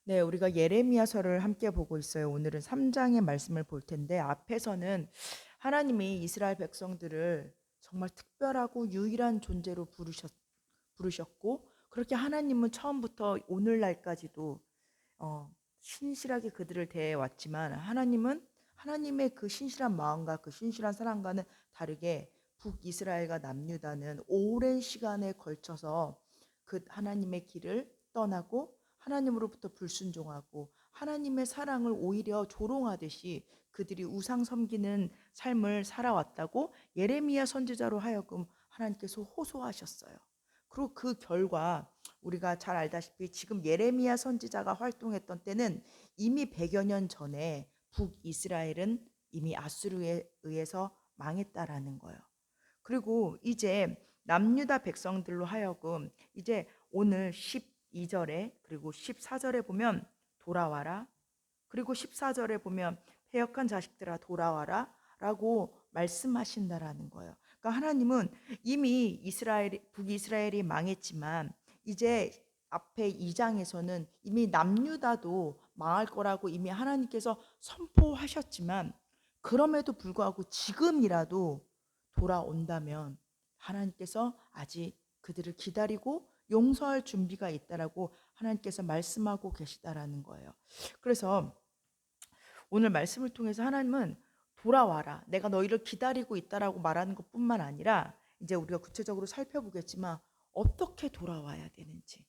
네, 우리가 예레미야서를 함께 보고 있어요. 오늘은 3장의 말씀을 볼 텐데 앞에서는 하나님이 이스라엘 백성들을 정말 특별하고 유일한 존재로 부르셨고 그렇게 하나님은 처음부터 오늘날까지도 신실하게 그들을 대해 왔지만 하나님은 하나님의 그 신실한 마음과 그 신실한 사랑과는 다르게 북이스라엘과 남유다는 오랜 시간에 걸쳐서 그 하나님의 길을 떠나고 하나님으로부터 불순종하고 하나님의 사랑을 오히려 조롱하듯이 그들이 우상 섬기는 삶을 살아왔다고 예레미야 선지자로 하여금 하나님께서 호소하셨어요. 그리고 그 결과 우리가 잘 알다시피 지금 예레미야 선지자가 활동했던 때는 이미 100여 년 전에 북이스라엘은 이미 아수르에 의해서 망했다라는 거예요. 그리고 이제 남유다 백성들로 하여금 이제 오늘 12절에 그리고 14절에 보면 돌아와라. 그리고 14절에 보면 패역한 자식들아 돌아와라 라고 말씀하신다라는 거예요. 그러니까 하나님은 이미 북이스라엘이 망했지만 이제 앞에 2장에서는 이미 남유다도 망할 거라고 이미 하나님께서 선포하셨지만 그럼에도 불구하고 지금이라도 돌아온다면 하나님께서 아직 그들을 기다리고 용서할 준비가 있다라고 하나님께서 말씀하고 계시다라는 거예요. 그래서 오늘 말씀을 통해서 하나님은 돌아와라. 내가 너희를 기다리고 있다라고 말하는 것뿐만 아니라 이제 우리가 구체적으로 살펴보겠지만 어떻게 돌아와야 되는지,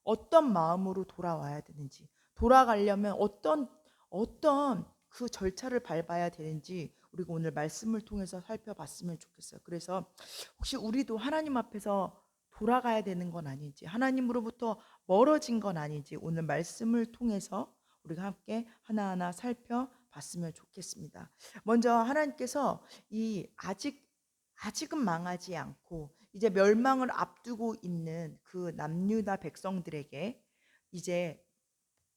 어떤 마음으로 돌아와야 되는지, 돌아가려면 어떤 그 절차를 밟아야 되는지 우리가 오늘 말씀을 통해서 살펴봤으면 좋겠어요. 그래서 혹시 우리도 하나님 앞에서 돌아가야 되는 건 아닌지, 하나님으로부터 멀어진 건 아닌지 오늘 말씀을 통해서 우리가 함께 하나하나 살펴봤으면 좋겠습니다. 먼저 하나님께서 이 아직은 망하지 않고 이제 멸망을 앞두고 있는 그 남유다 백성들에게 이제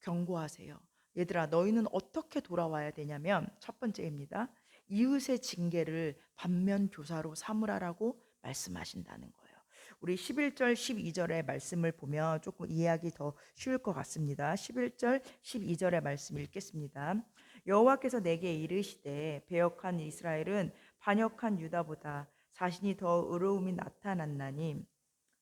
경고하세요. 얘들아, 너희는 어떻게 돌아와야 되냐면 첫 번째입니다. 이웃의 징계를 반면 교사로 삼으라라고 말씀하신다는 거예요. 우리 11절 12절의 말씀을 보면 조금 이해하기 더 쉬울 것 같습니다. 11절 12절의 말씀 읽겠습니다. 여호와께서 내게 이르시되 배역한 이스라엘은 반역한 유다보다 자신이 더 의로움이 나타났나니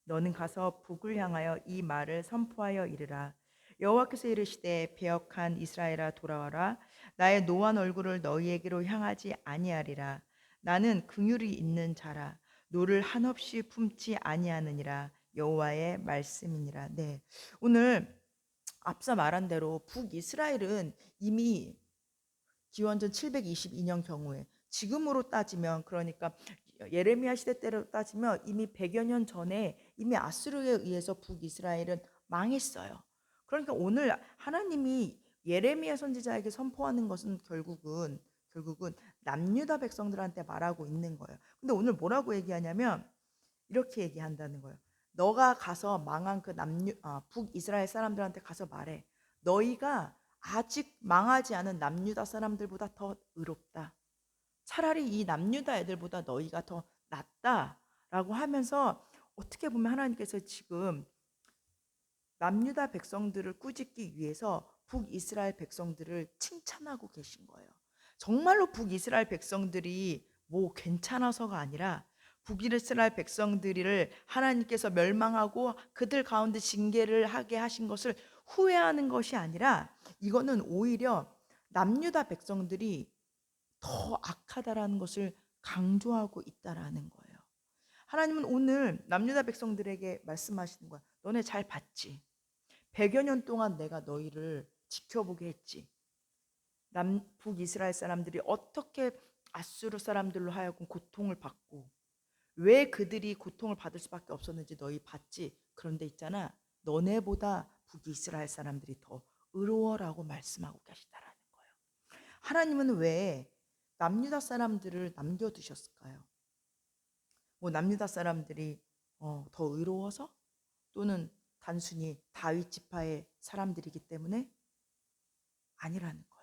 너는 가서 북을 향하여 이 말을 선포하여 이르라. 여호와께서 이르시되 배역한 이스라엘아 돌아와라. 나의 노한 얼굴을 너희에게로 향하지 아니하리라. 나는 긍휼이 있는 자라. 노를 한없이 품지 아니하느니라. 여호와의 말씀이니라. 네. 오늘 앞서 말한 대로 북이스라엘은 이미 기원전 722년 경우에 지금으로 따지면 그러니까 예레미야 시대 때로 따지면 이미 100여 년 전에 이미 아수르에 의해서 북이스라엘은 망했어요. 그러니까 오늘 하나님이 예레미야 선지자에게 선포하는 것은 결국은 남유다 백성들한테 말하고 있는 거예요. 근데 오늘 뭐라고 얘기하냐면 이렇게 얘기한다는 거예요. 너가 가서 망한 그 북이스라엘 사람들한테 가서 말해. 너희가 아직 망하지 않은 남유다 사람들보다 더 의롭다. 차라리 이 남유다 애들보다 너희가 더 낫다라고 하면서 어떻게 보면 하나님께서 지금 남유다 백성들을 꾸짖기 위해서 북이스라엘 백성들을 칭찬하고 계신 거예요. 정말로 북이스라엘 백성들이 뭐 괜찮아서가 아니라 북이스라엘 백성들을 하나님께서 멸망하고 그들 가운데 징계를 하게 하신 것을 후회하는 것이 아니라 이거는 오히려 남유다 백성들이 더 악하다라는 것을 강조하고 있다라는 거예요. 하나님은 오늘 남유다 백성들에게 말씀하시는 거야. 너네 잘 봤지? 100여 년 동안 내가 너희를 지켜보게 했지. 북이스라엘 사람들이 어떻게 아수르 사람들로 하여금 고통을 받고 왜 그들이 고통을 받을 수밖에 없었는지 너희 봤지. 그런데 있잖아. 너네보다 북이스라엘 사람들이 더 의로워라고 말씀하고 계시다라는 거예요. 하나님은 왜 남유다 사람들을 남겨두셨을까요? 뭐 남유다 사람들이 더 의로워서 또는 단순히 다윗 지파의 사람들이기 때문에 아니라는 거예요.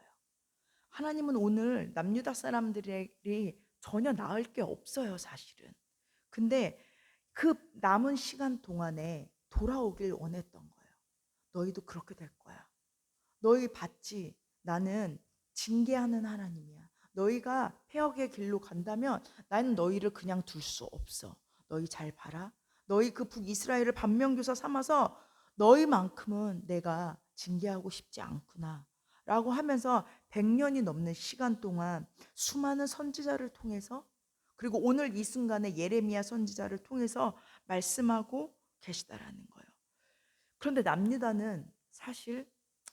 하나님은 오늘 남유다 사람들이 전혀 나을 게 없어요, 사실은. 근데 그 남은 시간 동안에 돌아오길 원했던 거예요. 너희도 그렇게 될 거야. 너희 봤지? 나는 징계하는 하나님이야. 너희가 폐역의 길로 간다면 나는 너희를 그냥 둘 수 없어. 너희 잘 봐라. 너희 그 북이스라엘을 반면교사 삼아서 너희만큼은 내가 징계하고 싶지 않구나. 라고 하면서 100년이 넘는 시간 동안 수많은 선지자를 통해서, 그리고 오늘 이 순간에 예레미야 선지자를 통해서 말씀하고 계시다라는 거예요. 그런데 남유다는 사실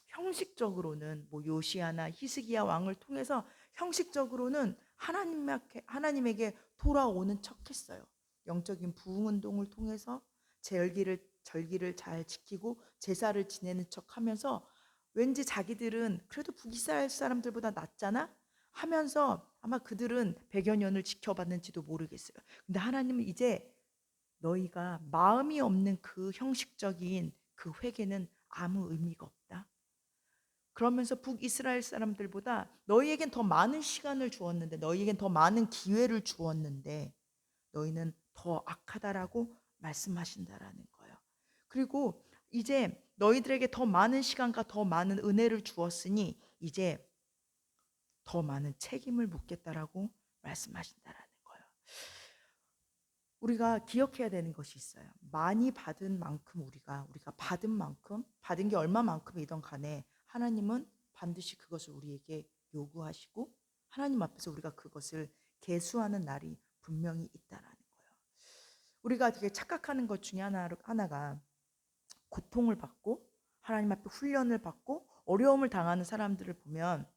형식적으로는 뭐 요시아나 히스기야 왕을 통해서 형식적으로는 하나님에게 돌아오는 척했어요. 영적인 부흥 운동을 통해서 절기를 잘 지키고 제사를 지내는 척하면서 왠지 자기들은 그래도 북이스라엘 사람들보다 낫잖아 하면서 아마 그들은 100여 년을 지켜봤는지도 모르겠어요. 근데 하나님은 이제 너희가 마음이 없는 그 형식적인 그 회개는 아무 의미가 없다. 그러면서 북이스라엘 사람들보다 너희에겐 더 많은 시간을 주었는데, 너희에겐 더 많은 기회를 주었는데 너희는 더 악하다라고 말씀하신다라는 거예요. 그리고 이제 너희들에게 더 많은 시간과 더 많은 은혜를 주었으니 이제 더 많은 책임을 묻겠다라고 말씀하신다라는 거예요. 우리가 기억해야 되는 것이 있어요. 많이 받은 만큼 우리가 받은 만큼, 받은 게 얼마만큼이든 간에 하나님은 반드시 그것을 우리에게 요구하시고 하나님 앞에서 우리가 그것을 계수하는 날이 분명히 있다라는 거예요. 우리가 되게 착각하는 것 중에 하나가 고통을 받고 하나님 앞에 훈련을 받고 어려움을 당하는 사람들을 보면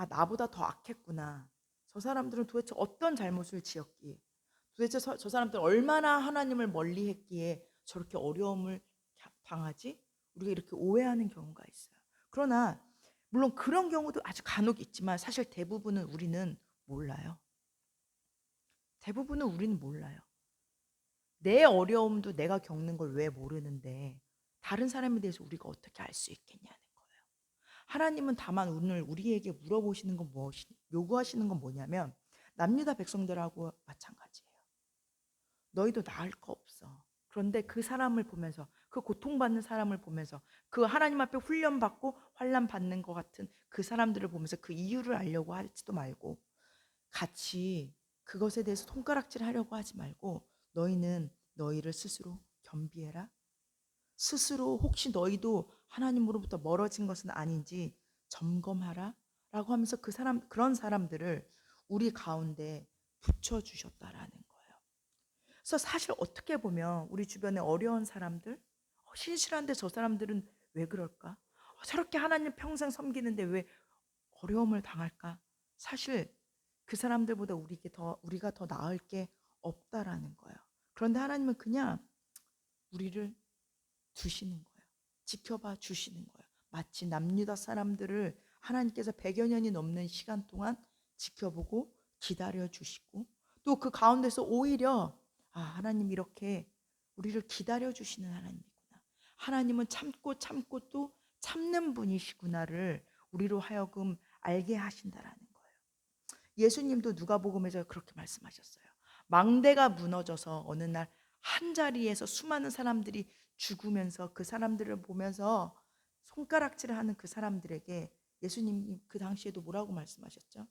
나보다 더 악했구나. 저 사람들은 도대체 어떤 잘못을 지었기에, 도대체 저 사람들 얼마나 하나님을 멀리 했기에 저렇게 어려움을 당하지? 우리가 이렇게 오해하는 경우가 있어요. 그러나 물론 그런 경우도 아주 간혹 있지만 사실 대부분은 우리는 몰라요. 대부분은 우리는 몰라요. 내 어려움도 내가 겪는 걸 왜 모르는데 다른 사람에 대해서 우리가 어떻게 알 수 있겠냐는 거예요. 하나님은 다만 오늘 우리에게 물어보시는 건 요구하시는 건 뭐냐면 남유다 백성들하고 마찬가지예요. 너희도 나을 거 없어. 그런데 그 사람을 보면서, 그 고통받는 사람을 보면서, 그 하나님 앞에 훈련받고 환난 받는 것 같은 그 사람들을 보면서 그 이유를 알려고 하지도 말고 같이 그것에 대해서 손가락질 하려고 하지 말고 너희는 너희를 스스로 겸비해라. 스스로 혹시 너희도 하나님으로부터 멀어진 것은 아닌지 점검하라. 라고 하면서 그런 사람들을 우리 가운데 붙여주셨다라는 거예요. 그래서 사실 어떻게 보면 우리 주변에 어려운 사람들, 신실한데 저 사람들은 왜 그럴까? 저렇게 하나님 평생 섬기는데 왜 어려움을 당할까? 사실 그 사람들보다 우리가 더 나을 게 없다라는 거예요. 그런데 하나님은 그냥 우리를 두시는 거예요. 지켜봐 주시는 거예요. 마치 남유다 사람들을 하나님께서 100여 년이 넘는 시간 동안 지켜보고 기다려 주시고 또 그 가운데서 오히려 하나님 이렇게 우리를 기다려 주시는 하나님이구나. 하나님은 참고 참고 또 참는 분이시구나를 우리로 하여금 알게 하신다라는 거예요. 예수님도 누가복음에서 그렇게 말씀하셨어요. 망대가 무너져서 어느 날 한 자리에서 수많은 사람들이 죽으면서 그 사람들을 보면서 손가락질을 하는 그 사람들에게 예수님이 그 당시에도 뭐라고 말씀하셨죠?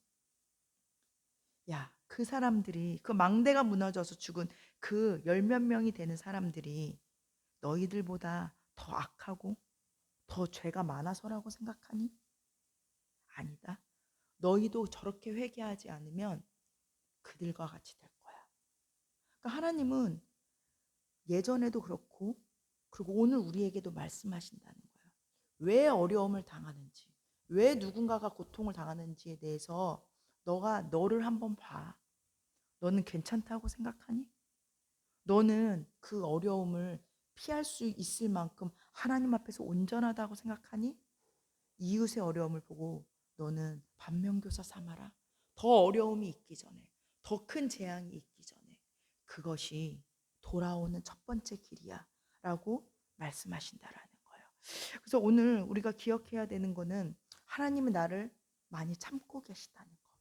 야, 그 사람들이 그 망대가 무너져서 죽은 그 열 몇 명이 되는 사람들이 너희들보다 더 악하고 더 죄가 많아서라고 생각하니? 아니다. 너희도 저렇게 회개하지 않으면 그들과 같이 될 거야. 그러니까 하나님은 예전에도 그렇고 그리고 오늘 우리에게도 말씀하신다는 거예요. 왜 어려움을 당하는지, 왜 누군가가 고통을 당하는지에 대해서 너를 한번 봐. 너는 괜찮다고 생각하니? 너는 그 어려움을 피할 수 있을 만큼 하나님 앞에서 온전하다고 생각하니? 이웃의 어려움을 보고 너는 반면교사 삼아라. 더 어려움이 있기 전에, 더 큰 재앙이 있기 전에 그것이 돌아오는 첫 번째 길이야 라고 말씀하신다라는 거예요. 그래서 오늘 우리가 기억해야 되는 거는 하나님은 나를 많이 참고 계시다는 거.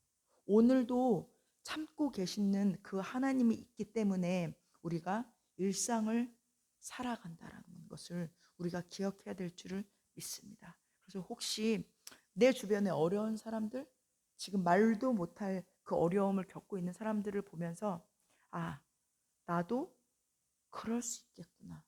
오늘도 참고 계시는 그 하나님이 있기 때문에 우리가 일상을 살아간다라는 것을 우리가 기억해야 될 줄을 믿습니다. 그래서 혹시 내 주변에 어려운 사람들, 지금 말도 못할 그 어려움을 겪고 있는 사람들을 보면서 아, 나도 그럴 수 있겠구나.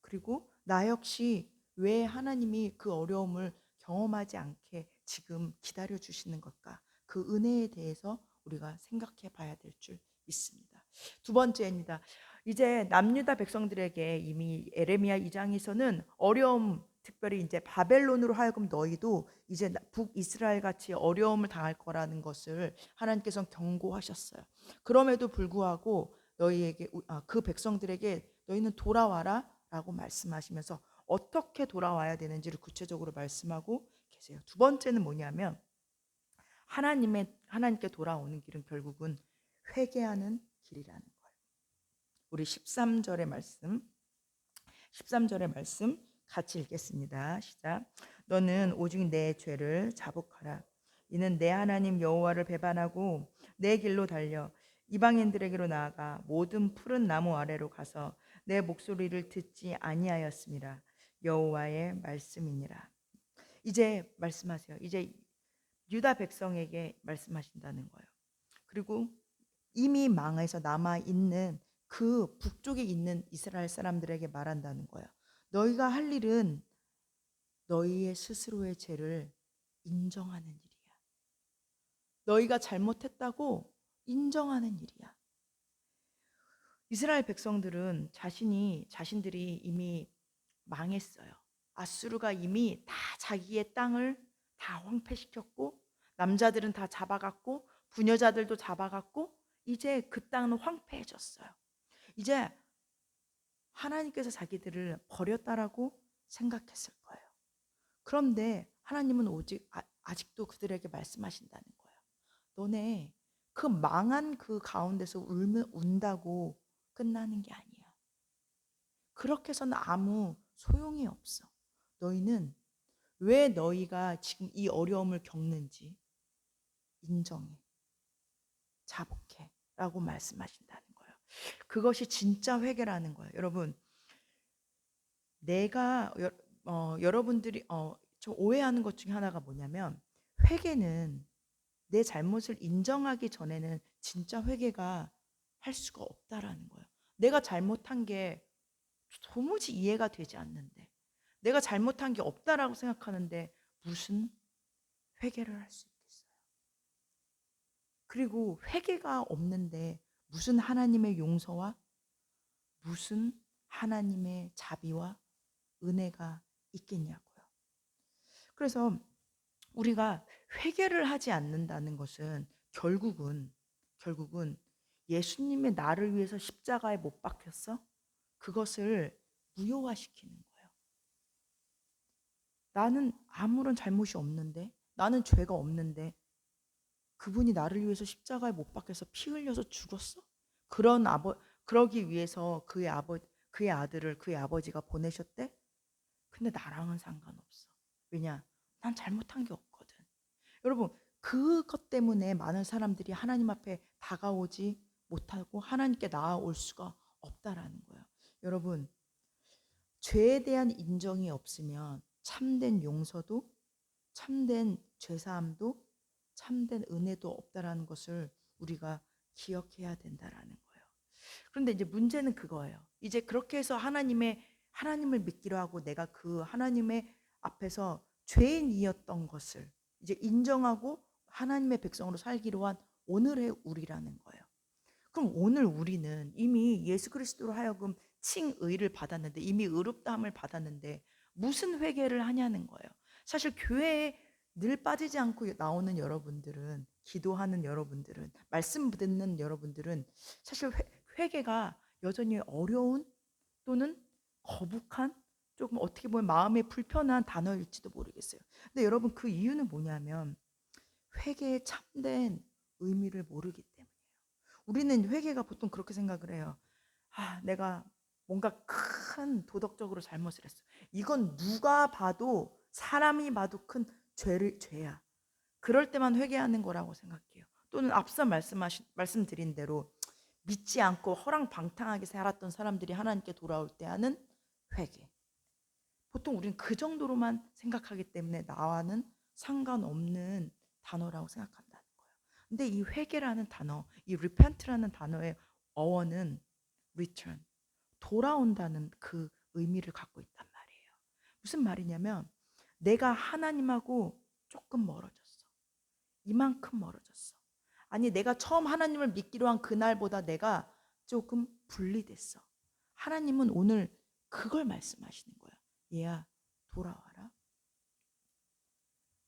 그리고 나 역시 왜 하나님이 그 어려움을 경험하지 않게 지금 기다려 주시는 걸까? 그 은혜에 대해서 우리가 생각해 봐야 될 줄 믿습니다. 두 번째입니다. 이제 남유다 백성들에게 이미 에레미야 2장에서는 어려움, 특별히 이제 바벨론으로 하여금 너희도 이제 북이스라엘 같이 어려움을 당할 거라는 것을 하나님께서 경고하셨어요. 그럼에도 불구하고 너희에게 그 백성들에게 너희는 돌아와라 라고 말씀하시면서 어떻게 돌아와야 되는지를 구체적으로 말씀하고 계세요. 두 번째는 뭐냐면 하나님께 돌아오는 길은 결국은 회개하는 길이라는 거예요. 우리 13절의 말씀 같이 읽겠습니다. 시작. 너는 오직 내 죄를 자복하라. 이는 내 하나님 여호와를 배반하고 내 길로 달려 이방인들에게로 나아가 모든 푸른 나무 아래로 가서 내 목소리를 듣지 아니하였음이라. 여호와의 말씀이니라. 이제 말씀하세요. 이제 유다 백성에게 말씀하신다는 거예요. 그리고 이미 망해서 남아 있는 그 북쪽에 있는 이스라엘 사람들에게 말한다는 거예요. 너희가 할 일은 너희의 스스로의 죄를 인정하는 일이야. 너희가 잘못했다고 인정하는 일이야. 이스라엘 백성들은 자신들이 이미 망했어요. 아수르가 이미 다 자기의 땅을 다 황폐시켰고 남자들은 다 잡아갔고 부녀자들도 잡아갔고 이제 그 땅은 황폐해졌어요. 이제 하나님께서 자기들을 버렸다라고 생각했을 거예요. 그런데 하나님은 오직 아직도 그들에게 말씀하신다는 거예요. 너네 그 망한 그 가운데서 운다고 끝나는 게 아니야. 그렇게 해서는 아무 소용이 없어. 너희는 왜 너희가 지금 이 어려움을 겪는지 인정해. 자복해. 라고 말씀하신다는 거예요. 그것이 진짜 회개라는 거예요. 여러분, 여러분들이 좀 오해하는 것 중에 하나가 뭐냐면 회개는 내 잘못을 인정하기 전에는 진짜 회개가 할 수가 없다라는 거예요. 내가 잘못한 게 도무지 이해가 되지 않는데 내가 잘못한 게 없다라고 생각하는데 무슨 회개를 할 수 있겠어요? 그리고 회개가 없는데 무슨 하나님의 용서와 무슨 하나님의 자비와 은혜가 있겠냐고요. 그래서 우리가 회개를 하지 않는다는 것은 결국은 예수님의 나를 위해서 십자가에 못 박혔어? 그것을 무효화시키는 거예요. 나는 아무런 잘못이 없는데, 나는 죄가 없는데 그분이 나를 위해서 십자가에 못 박혀서 피 흘려서 죽었어? 그러기 위해서 그의 아들을 그의 아버지가 보내셨대? 근데 나랑은 상관없어. 왜냐? 난 잘못한 게 없거든. 여러분, 그것 때문에 많은 사람들이 하나님 앞에 다가오지 못하고 하나님께 나아올 수가 없다라는 거예요. 여러분, 죄에 대한 인정이 없으면 참된 용서도, 참된 죄사함도, 참된 은혜도 없다라는 것을 우리가 기억해야 된다라는 거예요. 그런데 이제 문제는 그거예요. 이제 그렇게 해서 하나님을 믿기로 하고 내가 그 하나님의 앞에서 죄인이었던 것을 이제 인정하고 하나님의 백성으로 살기로 한 오늘의 우리라는 거예요. 그럼 오늘 우리는 이미 예수 그리스도로 하여금 칭의를 받았는데 이미 의롭다함을 받았는데 무슨 회개를 하냐는 거예요. 사실 교회에 늘 빠지지 않고 나오는 여러분들은 기도하는 여러분들은 말씀 듣는 여러분들은 사실 회개가 여전히 어려운 또는 거북한 조금 어떻게 보면 마음에 불편한 단어일지도 모르겠어요. 근데 여러분 그 이유는 뭐냐면 회개의 참된 의미를 모르기 때문이에요. 우리는 회개가 보통 그렇게 생각을 해요. 내가 뭔가 큰 도덕적으로 잘못을 했어. 이건 누가 봐도 사람이 봐도 큰 죄야. 그럴 때만 회개하는 거라고 생각해요. 또는 앞서 말씀드린 대로 믿지 않고 허랑방탕하게 살았던 사람들이 하나님께 돌아올 때 하는 회개. 보통 우리는 그 정도로만 생각하기 때문에 나와는 상관없는 단어라고 생각한다는 거예요. 근데 이 회개라는 단어, 이 repent라는 단어의 어원은 return, 돌아온다는 그 의미를 갖고 있단 말이에요. 무슨 말이냐면 내가 하나님하고 조금 멀어졌어. 이만큼 멀어졌어. 아니, 내가 처음 하나님을 믿기로 한 그날보다 내가 조금 분리됐어. 하나님은 오늘 그걸 말씀하시는 거야. 얘야, 돌아와라.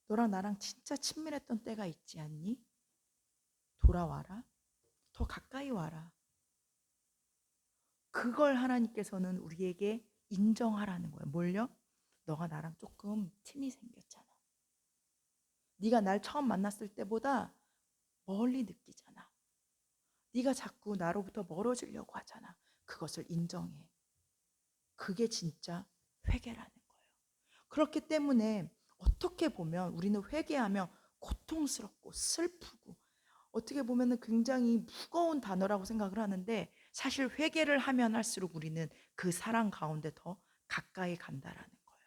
너랑 나랑 진짜 친밀했던 때가 있지 않니? 돌아와라. 더 가까이 와라. 그걸 하나님께서는 우리에게 인정하라는 거예요. 뭘요? 너가 나랑 조금 틈이 생겼잖아. 네가 날 처음 만났을 때보다 멀리 느끼잖아. 네가 자꾸 나로부터 멀어지려고 하잖아. 그것을 인정해. 그게 진짜 회개라는 거예요. 그렇기 때문에 어떻게 보면 우리는 회개하며 고통스럽고 슬프고 어떻게 보면 굉장히 무거운 단어라고 생각을 하는데 사실 회개를 하면 할수록 우리는 그 사랑 가운데 더 가까이 간다라는 거예요.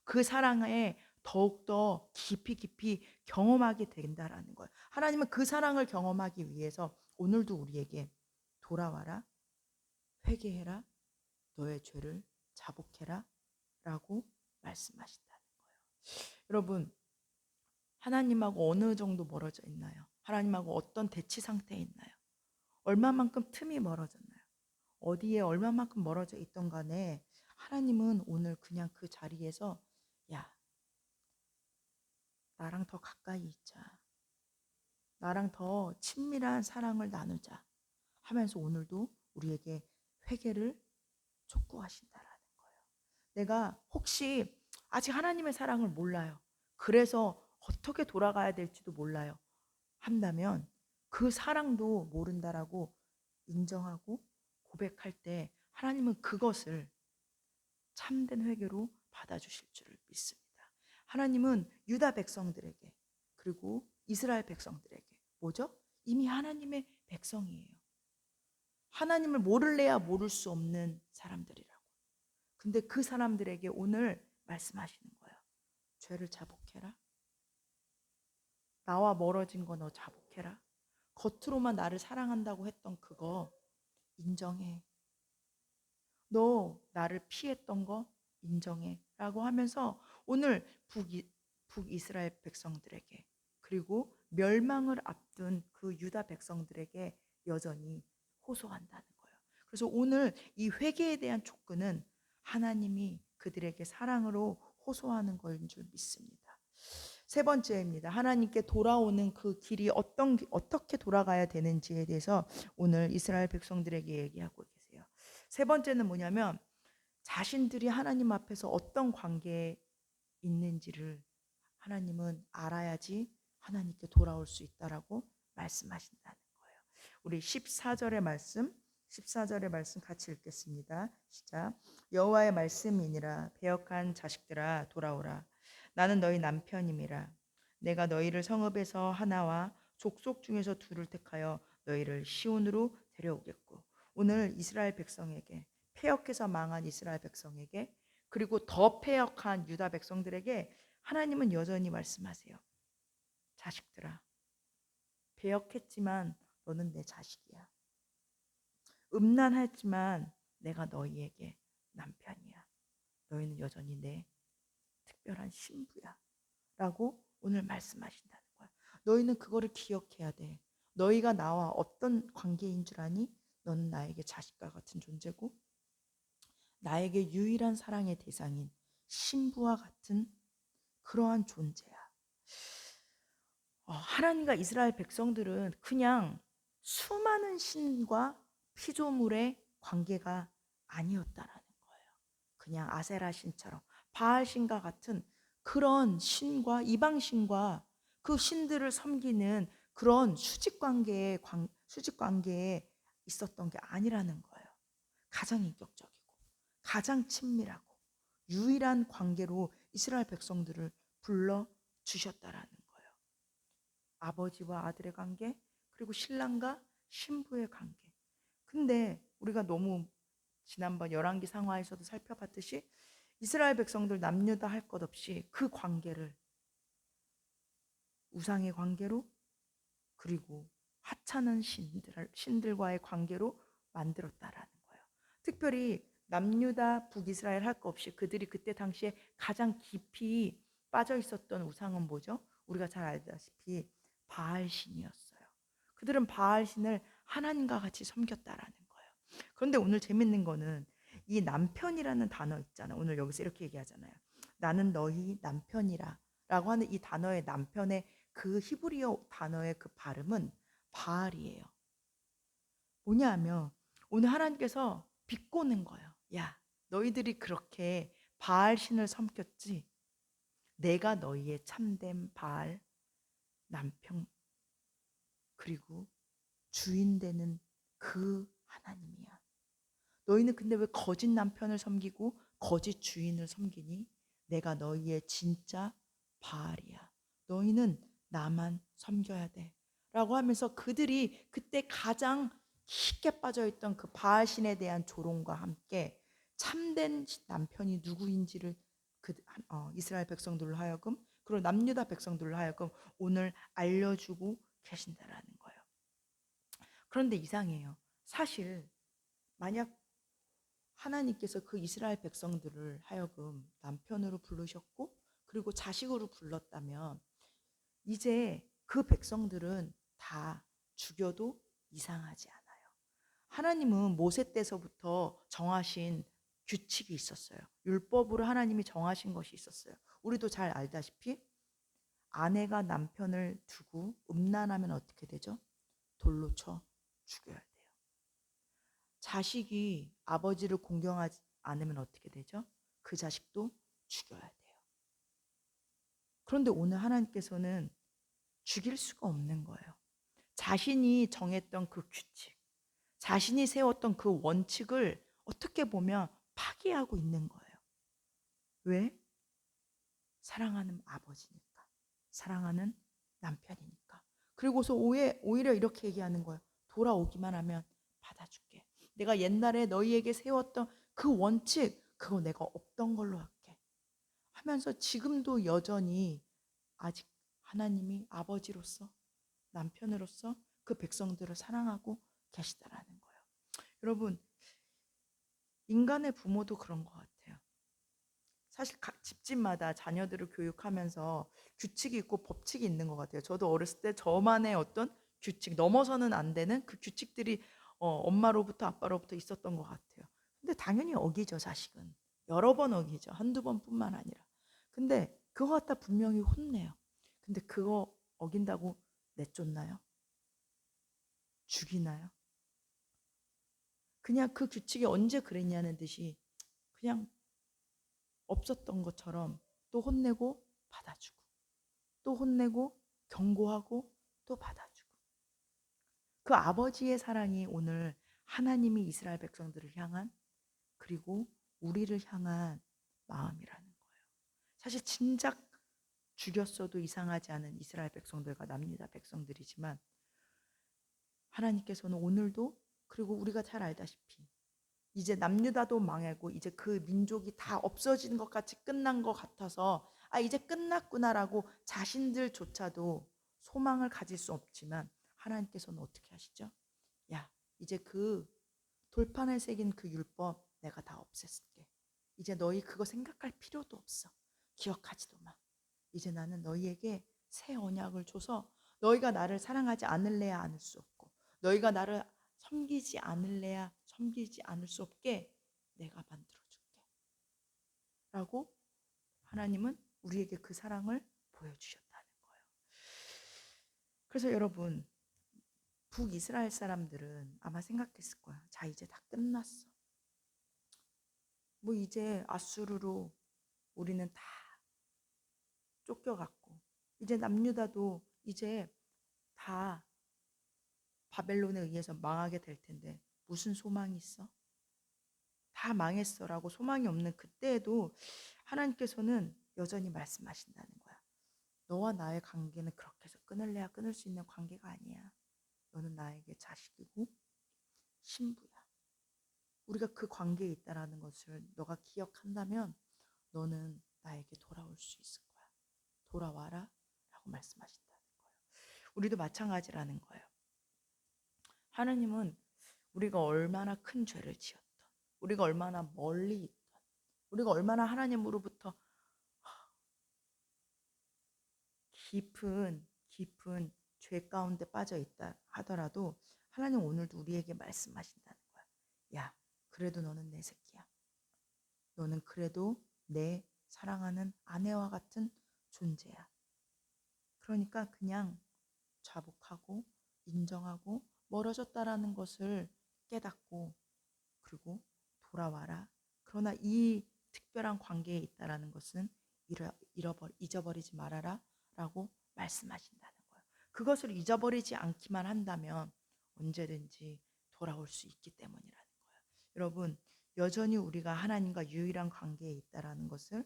그 사랑에 더욱더 깊이 경험하게 된다라는 거예요. 하나님은 그 사랑을 경험하기 위해서 오늘도 우리에게 돌아와라, 회개해라, 너의 죄를 자복해라 라고 말씀하신다는 거예요. 여러분, 하나님하고 어느 정도 멀어져 있나요? 하나님하고 어떤 대치 상태에 있나요? 얼마만큼 틈이 멀어졌나요? 어디에 얼마만큼 멀어져 있던 간에 하나님은 오늘 그냥 그 자리에서 야, 나랑 더 가까이 있자. 나랑 더 친밀한 사랑을 나누자 하면서 오늘도 우리에게 회개를 촉구하신다라는 거예요. 내가 혹시 아직 하나님의 사랑을 몰라요. 그래서 어떻게 돌아가야 될지도 몰라요. 한다면 그 사랑도 모른다라고 인정하고 고백할 때 하나님은 그것을 참된 회개로 받아주실 줄을 믿습니다. 하나님은 유다 백성들에게 그리고 이스라엘 백성들에게 뭐죠? 이미 하나님의 백성이에요. 하나님을 모를래야 모를 수 없는 사람들이라고. 근데 그 사람들에게 오늘 말씀하시는 거예요. 죄를 자복해라. 나와 멀어진 거 너 자복해라. 겉으로만 나를 사랑한다고 했던 그거 인정해. 너 나를 피했던 거 인정해. 라고 하면서 오늘 북이스라엘 백성들에게 그리고 멸망을 앞둔 그 유다 백성들에게 여전히 호소한다는 거예요. 그래서 오늘 이 회개에 대한 촉구는 하나님이 그들에게 사랑으로 호소하는 것인 줄 믿습니다. 세 번째입니다. 하나님께 돌아오는 그 길이 어떻게 돌아가야 되는지에 대해서 오늘 이스라엘 백성들에게 얘기하고 계세요. 세 번째는 뭐냐면 자신들이 하나님 앞에서 어떤 관계에 있는지를 하나님은 알아야지 하나님께 돌아올 수 있다라고 말씀하신다는 거예요. 우리 14절의 말씀 같이 읽겠습니다. 시작. 여호와의 말씀이니라 배역한 자식들아 돌아오라. 나는 너희 남편임이라. 내가 너희를 성읍에서 하나와 족속 중에서 둘을 택하여 너희를 시온으로 데려오겠고. 오늘 이스라엘 백성에게 패역해서 망한 이스라엘 백성에게 그리고 더 패역한 유다 백성들에게 하나님은 여전히 말씀하세요. 자식들아, 배역했지만 너는 내 자식이야. 음란했지만 내가 너희에게 남편이야. 너희는 여전히 내 특별한 신부야. 라고 오늘 말씀하신다는 거야. 너희는 그거를 기억해야 돼. 너희가 나와 어떤 관계인 줄 아니? 너는 나에게 자식과 같은 존재고 나에게 유일한 사랑의 대상인 신부와 같은 그러한 존재야. 하나님과 이스라엘 백성들은 그냥 수많은 신과 피조물의 관계가 아니었다라는 거예요. 그냥 아세라 신처럼 바알 신과 같은 그런 신과 이방 신과 그 신들을 섬기는 그런 수직 관계에 있었던 게 아니라는 거예요. 가장 인격적이고 가장 친밀하고 유일한 관계로 이스라엘 백성들을 불러 주셨다라는 거예요. 아버지와 아들의 관계, 그리고 신랑과 신부의 관계. 근데 우리가 너무 지난번 열왕기 상하에서도 살펴봤듯이 이스라엘 백성들 남유다 할 것 없이 그 관계를 우상의 관계로, 그리고 하찮은 신들과의 관계로 만들었다라는 거예요. 특별히 남유다 북이스라엘 할 것 없이 그들이 그때 당시에 가장 깊이 빠져 있었던 우상은 뭐죠? 우리가 잘 알다시피 바알신이었어요. 그들은 바알신을 하나님과 같이 섬겼다라는 거예요. 그런데 오늘 재밌는 거는 이 남편이라는 단어 있잖아요. 오늘 여기서 이렇게 얘기하잖아요. 나는 너희 남편이라 라고 하는 이 단어의 남편의 그 히브리어 단어의 그 발음은 바알이에요. 뭐냐 하면 오늘 하나님께서 비꼬는 거예요. 야, 너희들이 그렇게 바알 신을 섬겼지. 내가 너희의 참된 바알 남편, 그리고 주인 되는 그 하나님이야. 너희는 근데 왜 거짓 남편을 섬기고 거짓 주인을 섬기니? 내가 너희의 진짜 바알이야. 너희는 나만 섬겨야 돼. 라고 하면서 그들이 그때 가장 깊게 빠져있던 그 바알신에 대한 조롱과 함께 참된 남편이 누구인지를 이스라엘 백성들로 하여금, 그리고 남유다 백성들로 하여금 오늘 알려주고 계신다라는 거예요. 그런데 이상해요. 사실 만약 하나님께서 그 이스라엘 백성들을 하여금 남편으로 부르셨고 그리고 자식으로 불렀다면 이제 그 백성들은 다 죽여도 이상하지 않아요. 하나님은 모세 때서부터 정하신 규칙이 있었어요. 율법으로 하나님이 정하신 것이 있었어요. 우리도 잘 알다시피 아내가 남편을 두고 음란하면 어떻게 되죠? 돌로 쳐 죽여야 돼요. 자식이 아버지를 공경하지 않으면 어떻게 되죠? 그 자식도 죽여야 돼요. 그런데 오늘 하나님께서는 죽일 수가 없는 거예요. 자신이 정했던 그 규칙, 자신이 세웠던 그 원칙을 어떻게 보면 파기하고 있는 거예요. 왜? 사랑하는 아버지니까. 사랑하는 남편이니까. 그리고서 오히려 이렇게 얘기하는 거예요. 돌아오기만 하면 받아줄게. 내가 옛날에 너희에게 세웠던 그 원칙, 그거 내가 없던 걸로 할게. 하면서 지금도 여전히 아직 하나님이 아버지로서, 남편으로서 그 백성들을 사랑하고 계시다라는 거예요. 여러분, 인간의 부모도 그런 것 같아요. 사실 각 집집마다 자녀들을 교육하면서 규칙이 있고 법칙이 있는 것 같아요. 저도 어렸을 때 저만의 어떤 규칙, 넘어서는 안 되는 그 규칙들이 엄마로부터 아빠로부터 있었던 것 같아요. 근데 당연히 어기죠, 자식은. 여러 번 어기죠. 한두 번뿐만 아니라. 근데 그거 갖다 분명히 혼내요. 근데 그거 어긴다고 내쫓나요? 죽이나요? 그냥 그 규칙이 언제 그랬냐는 듯이 그냥 없었던 것처럼 또 혼내고 받아주고, 또 혼내고 경고하고 또 받아주고. 그 아버지의 사랑이 오늘 하나님이 이스라엘 백성들을 향한, 그리고 우리를 향한 마음이라는 거예요. 사실 진작 죽였어도 이상하지 않은 이스라엘 백성들과 남유다 백성들이지만 하나님께서는 오늘도, 그리고 우리가 잘 알다시피 이제 남유다도 망하고 이제 그 민족이 다 없어진 것 같이 끝난 것 같아서 이제 끝났구나라고 자신들조차도 소망을 가질 수 없지만 하나님께서는 어떻게 하시죠? 야, 이제 그 돌판에 새긴 그 율법 내가 다 없앴을게. 이제 너희 그거 생각할 필요도 없어. 기억하지도 마. 이제 나는 너희에게 새 언약을 줘서 너희가 나를 사랑하지 않을래야 않을 수 없고 너희가 나를 섬기지 않을래야 섬기지 않을 수 없게 내가 만들어줄게. 라고 하나님은 우리에게 그 사랑을 보여주셨다는 거예요. 그래서 여러분, 북이스라엘 사람들은 아마 생각했을 거야. 자, 이제 다 끝났어. 뭐 이제 아수르로 우리는 다 쫓겨갔고 이제 남유다도 이제 다 바벨론에 의해서 망하게 될 텐데 무슨 소망이 있어? 다 망했어라고 소망이 없는 그때에도 하나님께서는 여전히 말씀하신다는 거야. 너와 나의 관계는 그렇게 해서 끊을래야 끊을 수 있는 관계가 아니야. 너는 나에게 자식이고 신부야. 우리가 그 관계에 있다라는 것을 너가 기억한다면 너는 나에게 돌아올 수 있을 거야. 돌아와라 라고 말씀하신다는 거예요. 우리도 마찬가지라는 거예요. 하나님은 우리가 얼마나 큰 죄를 지었던, 우리가 얼마나 멀리 있던, 우리가 얼마나 하나님으로부터 깊은 죄 가운데 빠져 있다 하더라도 하나님 오늘도 우리에게 말씀하신다는 거야. 야, 그래도 너는 내 새끼야. 너는 그래도 내 사랑하는 아내와 같은 존재야. 그러니까 그냥 자복하고 인정하고 멀어졌다라는 것을 깨닫고 그리고 돌아와라. 그러나 이 특별한 관계에 있다라는 것은 잊어버리지 말아라 라고 말씀하신다는 거예요. 그것을 잊어버리지 않기만 한다면 언제든지 돌아올 수 있기 때문이라는 거예요. 여러분, 여전히 우리가 하나님과 유일한 관계에 있다라는 것을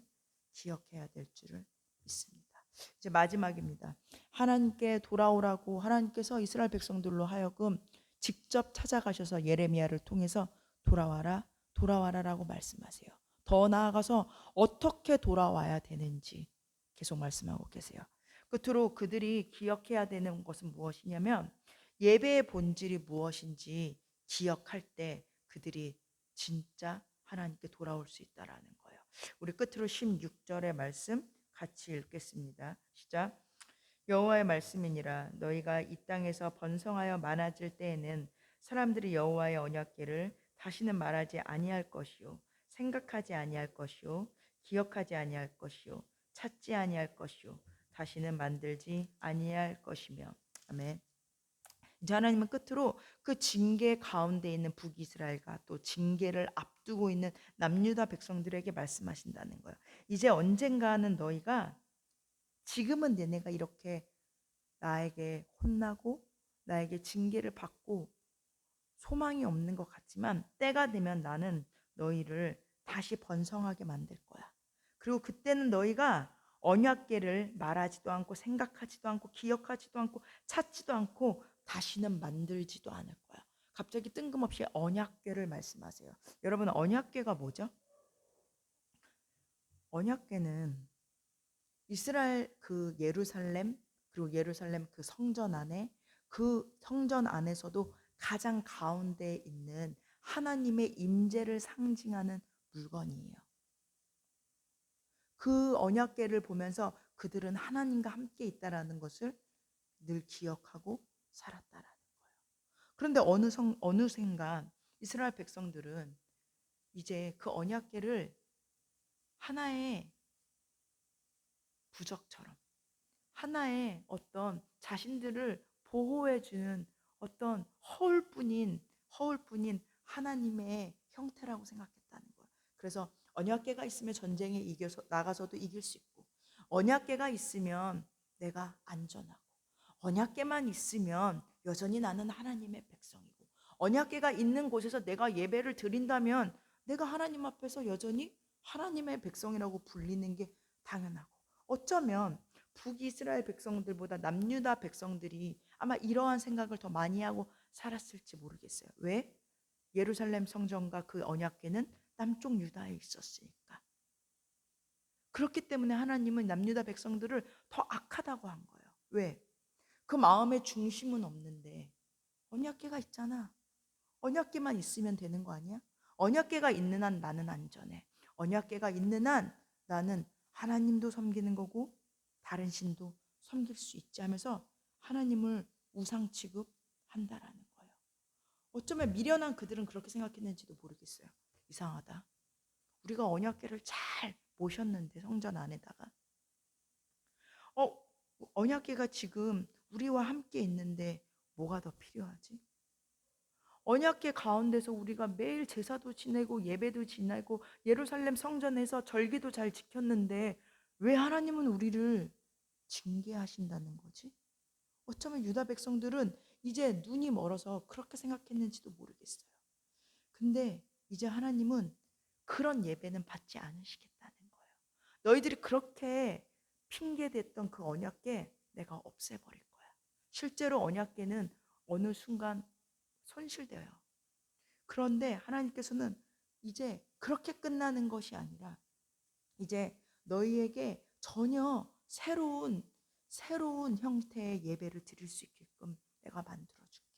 기억해야 될 줄을 믿습니다. 이제 마지막입니다. 하나님께 돌아오라고 하나님께서 이스라엘 백성들로 하여금 직접 찾아가셔서 예레미야를 통해서 돌아와라, 돌아와라라고 말씀하세요. 더 나아가서 어떻게 돌아와야 되는지 계속 말씀하고 계세요. 끝으로 그들이 기억해야 되는 것은 무엇이냐면 예배의 본질이 무엇인지 기억할 때 그들이 진짜 하나님께 돌아올 수 있다라는 거예요. 우리 끝으로 16절의 말씀 같이 읽겠습니다. 시작. 여호와의 말씀이니라 너희가 이 땅에서 번성하여 많아질 때에는 사람들이 여호와의 언약궤를 다시는 말하지 아니할 것이요 생각하지 아니할 것이요 기억하지 아니할 것이요 찾지 아니할 것이요 다시는 만들지 아니할 것이며. 아멘. 이제 하나님은 끝으로 그 징계 가운데 있는 북이스라엘과 또 징계를 앞두고 있는 남유다 백성들에게 말씀하신다는 거예요. 이제 언젠가는 너희가 지금은 너네가 이렇게 나에게 혼나고 나에게 징계를 받고 소망이 없는 것 같지만 때가 되면 나는 너희를 다시 번성하게 만들 거야. 그리고 그때는 너희가 언약궤를 말하지도 않고 생각하지도 않고 기억하지도 않고 찾지도 않고 다시는 만들지도 않을 거야. 갑자기 뜬금없이 언약궤를 말씀하세요. 여러분, 언약궤가 뭐죠? 언약궤는 이스라엘 그 예루살렘 그리고 예루살렘 그 성전 안에 그 성전 안에서도 가장 가운데에 있는 하나님의 임재를 상징하는 물건이에요. 그 언약궤를 보면서 그들은 하나님과 함께 있다라는 것을 늘 기억하고 살았다라는 거예요. 그런데 어느샌가 이스라엘 백성들은 이제 그 언약궤를 하나의 부적처럼 하나의 어떤 자신들을 보호해주는 어떤 허울뿐인 하나님의 형태라고 생각했다는 거예요. 그래서 언약궤가 있으면 전쟁에 이겨서 나가서도 이길 수 있고, 언약궤가 있으면 내가 안전하고, 언약궤만 있으면 여전히 나는 하나님의 백성이고, 언약궤가 있는 곳에서 내가 예배를 드린다면 내가 하나님 앞에서 여전히 하나님의 백성이라고 불리는 게 당연하고, 어쩌면 북이스라엘 백성들보다 남유다 백성들이 아마 이러한 생각을 더 많이 하고 살았을지 모르겠어요. 왜? 예루살렘 성전과 그 언약궤는 남쪽 유다에 있었으니까. 그렇기 때문에 하나님은 남유다 백성들을 더 악하다고 한 거예요. 왜? 그 마음의 중심은 없는데 언약궤가 있잖아. 언약궤만 있으면 되는 거 아니야? 언약궤가 있는 한 나는 안전해. 언약궤가 있는 한 나는 하나님도 섬기는 거고 다른 신도 섬길 수 있지 하면서 하나님을 우상 취급한다라는 거예요. 어쩌면 미련한 그들은 그렇게 생각했는지도 모르겠어요. 이상하다. 우리가 언약궤를 잘 모셨는데 성전 안에다가 어 언약궤가 지금 우리와 함께 있는데 뭐가 더 필요하지? 언약궤 가운데서 우리가 매일 제사도 지내고 예배도 지내고 예루살렘 성전에서 절기도 잘 지켰는데 왜 하나님은 우리를 징계하신다는 거지? 어쩌면 유다 백성들은 이제 눈이 멀어서 그렇게 생각했는지도 모르겠어요. 근데 이제 하나님은 그런 예배는 받지 않으시겠다는 거예요. 너희들이 그렇게 핑계댔던 그 언약궤 내가 없애버릴 거야. 실제로 언약궤는 어느 순간 손실돼요. 그런데 하나님께서는 이제 그렇게 끝나는 것이 아니라 이제 너희에게 전혀 새로운 형태의 예배를 드릴 수 있게끔 내가 만들어 줄게.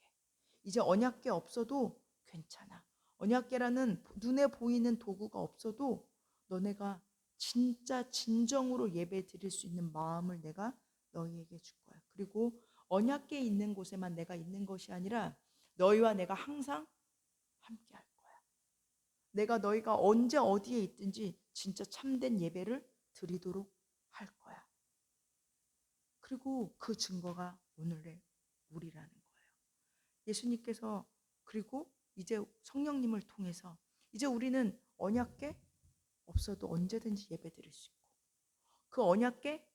이제 언약궤 없어도 괜찮아. 언약궤라는 눈에 보이는 도구가 없어도 너네가 진짜 진정으로 예배 드릴 수 있는 마음을 내가 너희에게 줄 거야. 그리고 언약궤 있는 곳에만 내가 있는 것이 아니라 너희와 내가 항상 함께 할 거야. 내가 너희가 언제 어디에 있든지 진짜 참된 예배를 드리도록 할 거야. 그리고 그 증거가 오늘의 우리라는 거예요. 예수님께서 그리고 이제 성령님을 통해서 이제 우리는 언약궤 없어도 언제든지 예배 드릴 수 있고 그 언약궤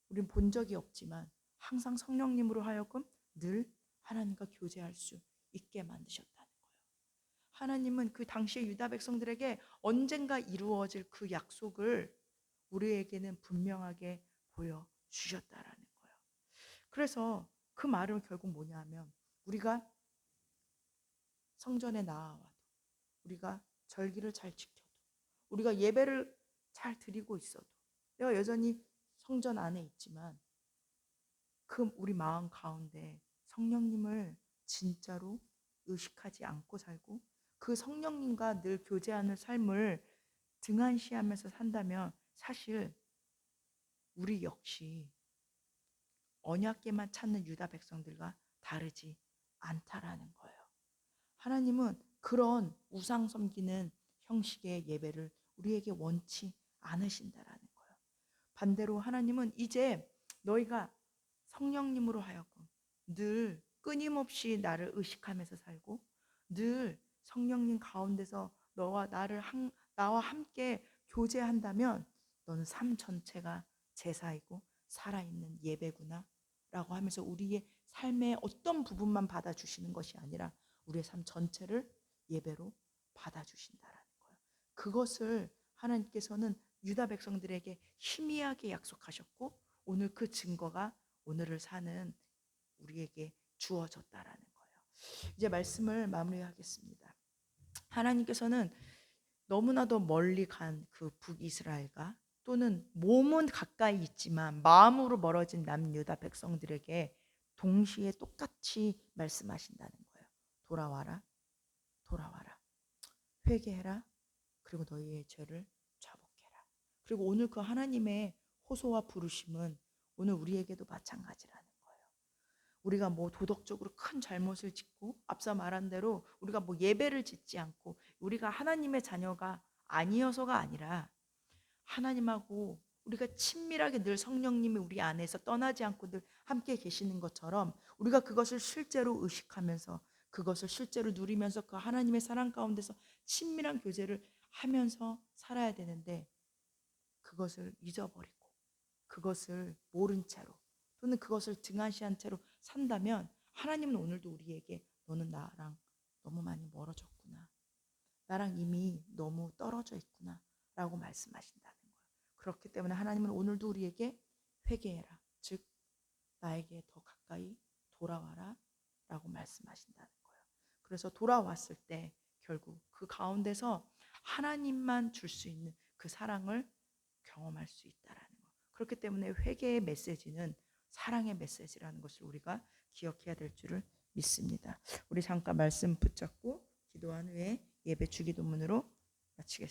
우린 본 적이 없지만 항상 성령님으로 하여금 늘 하나님과 교제할 수 있게 만드셨다는 거예요. 하나님은 그 당시의 유다 백성들에게 언젠가 이루어질 그 약속을 우리에게는 분명하게 보여주셨다라는 거예요. 그래서 그 말은 결국 뭐냐 하면 우리가 성전에 나아와도 우리가 절기를 잘 지켜도 우리가 예배를 잘 드리고 있어도 내가 여전히 성전 안에 있지만 그 우리 마음 가운데 성령님을 진짜로 의식하지 않고 살고 그 성령님과 늘 교제하는 삶을 등한시하면서 산다면 사실 우리 역시 언약궤만 찾는 유다 백성들과 다르지 않다라는 거예요. 하나님은 그런 우상 섬기는 형식의 예배를 우리에게 원치 않으신다라는 거예요. 반대로 하나님은 이제 너희가 성령님으로 하여금 늘 끊임없이 나를 의식하면서 살고 늘 성령님 가운데서 나와 함께 교제한다면 너는 삶 전체가 제사이고 살아있는 예배구나 라고 하면서 우리의 삶의 어떤 부분만 받아주시는 것이 아니라 우리의 삶 전체를 예배로 받아주신다라는 거예요. 그것을 하나님께서는 유다 백성들에게 희미하게 약속하셨고 오늘 그 증거가 오늘을 사는 우리에게 주어졌다라는 거예요. 이제 말씀을 마무리하겠습니다. 하나님께서는 너무나도 멀리 간 그 북이스라엘과 또는 몸은 가까이 있지만 마음으로 멀어진 남유다 백성들에게 동시에 똑같이 말씀하신다는 거예요. 돌아와라, 돌아와라. 회개해라. 그리고 너희의 죄를 자복해라. 그리고 오늘 그 하나님의 호소와 부르심은 오늘 우리에게도 마찬가지라는 거예요. 우리가 뭐 도덕적으로 큰 잘못을 짓고 앞서 말한 대로 우리가 뭐 예배를 짓지 않고 우리가 하나님의 자녀가 아니어서가 아니라 하나님하고 우리가 친밀하게 늘 성령님이 우리 안에서 떠나지 않고 늘 함께 계시는 것처럼 우리가 그것을 실제로 의식하면서 그것을 실제로 누리면서 그 하나님의 사랑 가운데서 친밀한 교제를 하면서 살아야 되는데 그것을 잊어버리고 그것을 모른 채로 또는 그것을 등한시한 채로 산다면 하나님은 오늘도 우리에게 너는 나랑 너무 많이 멀어졌구나. 나랑 이미 너무 떨어져 있구나 라고 말씀하신다는 거예요. 그렇기 때문에 하나님은 오늘도 우리에게 회개해라. 즉 나에게 더 가까이 돌아와라 라고 말씀하신다는 거예요. 그래서 돌아왔을 때 결국 그 가운데서 하나님만 줄 수 있는 그 사랑을 경험할 수 있다라는 거예요. 그렇기 때문에 회개의 메시지는 사랑의 메시지라는 것을 우리가 기억해야 될 줄을 믿습니다. 우리 잠깐 말씀 붙잡고 기도한 후에 예배 주기도문으로 마치겠습니다.